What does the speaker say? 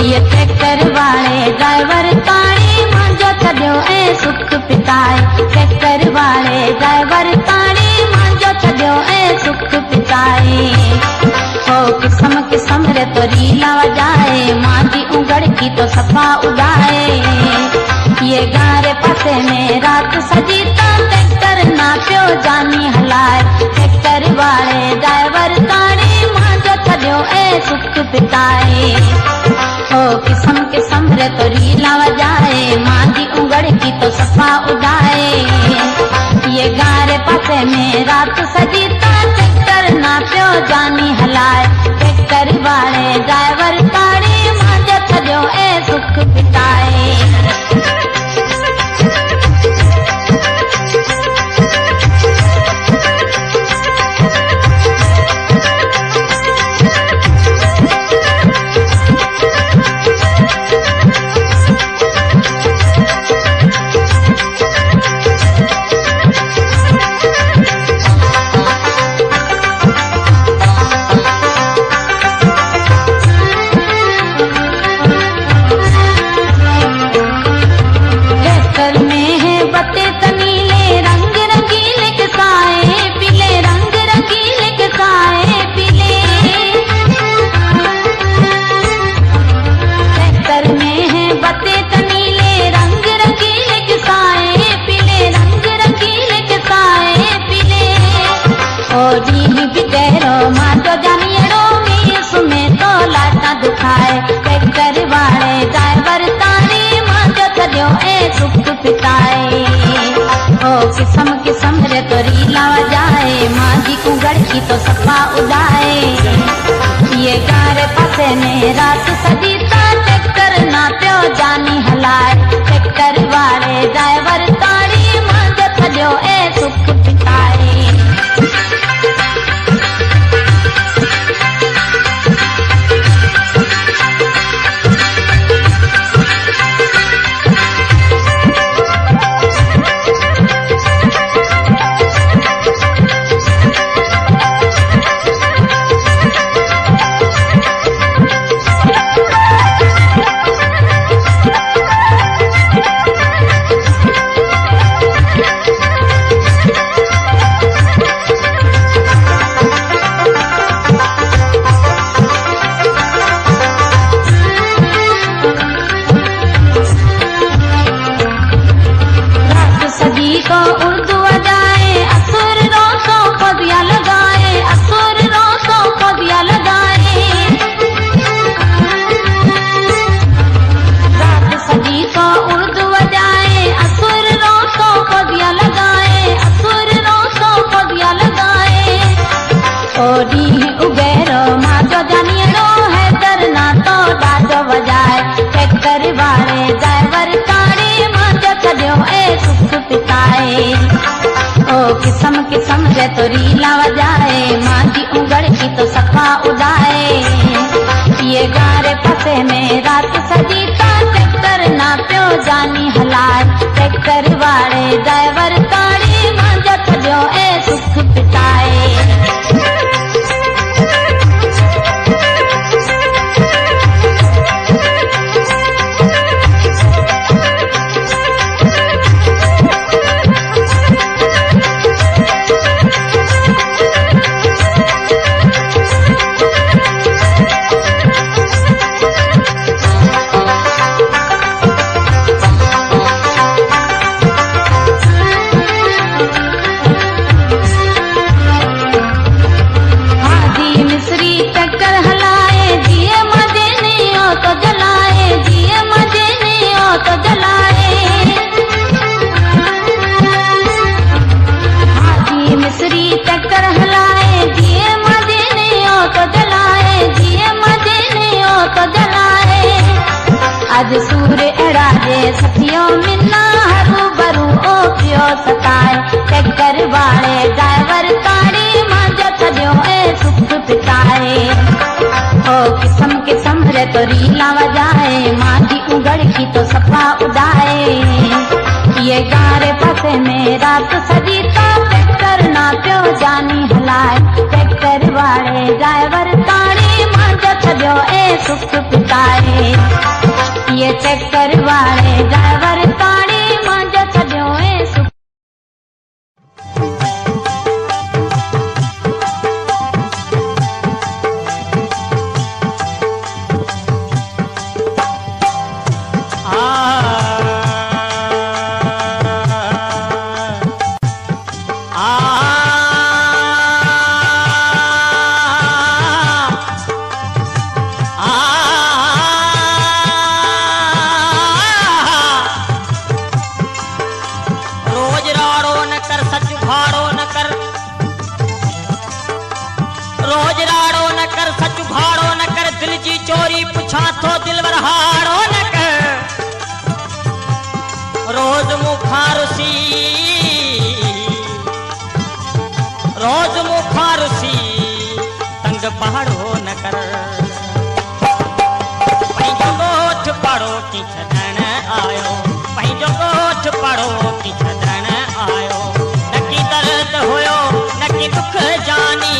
ये ट्रैक्टर वाले ड्राइवर ताड़ी मांझो छॾियो ऐं सुख पिताए। ट्रैक्टर वाले ड्राइवर ताड़ी मांझो छॾियो ऐं सुख पिताए। हो किस्म किस्म रे तो रीला वजाए, मां जी उंगड़ की तो सफा उड़ाए। ये गारे पासे में रात सजी ता ट्रैक्टर ना पियो जानी हलाए। ट्रैक्टर वाले ड्राइवर ताड़ी मांझो छॾियो ऐं सुख पिताए। हो किस्म किस्म रे तो रीला वजाए, मां जी उंगड़ की तो सफा उड़ाए। ये गारे पासे में रात सजी ता ट्रैक्टर ना पियो जानी हलाए। ट्रैक्टर वाले ड्राइवर ताड़ी मांझो छॾियो ऐं सुख पिताए। ट्रैक्टर वाले ड्राइवर ताड़ी मांझो छॾियो ऐं सुख पिताए। ओ किस्म किस्म रे तो रीला वजाए, मां जी उंगड़ की तो सफा उड़ाए। ये गारे पासे में रात सजी ता ट्रैक्टर ना पियो जानी हलाए। ट्रैक्टर वाले ड्राइवर ताड़ी मांझो छॾियो ऐं सुख पिताए। ट्रैक्टर वाले ड्राइवर ताड़ी मांझो छॾियो ऐं सुख पिताए। ओ किस्म किस्म रे तो रीला वजाए, मां जी उंगड़ की तो सफा उड़ाए। ये गारे पासे में रात सजी ता ट्रैक्टर ना पियो जानी हलाए। ट्रैक्टर वाले ड्राइवर ताड़ी मांझो छॾियो ऐं सुख पिताए। आज सूर एड़ाजे सखियों मिलना हरू भरू ओ पियो सताए। ट्रैक्टर वाले ड्राइवर ताड़ी मांझो छॾियो ऐं सुख पिताए। ओ किस्म किस्म रे तो रीला वजाए, मां जी उंगड़ की तो सफा उड़ाए। ये गारे पासे में रात सजी ता ट्रैक्टर ना पियो जानी हलाए। ट्रैक्टर वाले ड्राइवर ताड़ी मांझो मुंहिंजो छॾियो ऐं सुख पिताए। ये ट्रैक्टर वाले ड्राइवर ताणी मुंहिंजो छॾियो ऐं सुख रोज राड़ो न कर, सच भाड़ो न कर, दिल जी चोरी पुछा तो दिलवर हाड़ो न कर। रोज मुखारुसी, रोज मुखारुसी, तंग पहाड़ो न कर। पंहिंजो ॻोठ पाड़ो की छॾण आयो, पंहिंजो ॻोठ पाड़ो की छॾण आयो। न की दर्द हुयो न की दुख जानी,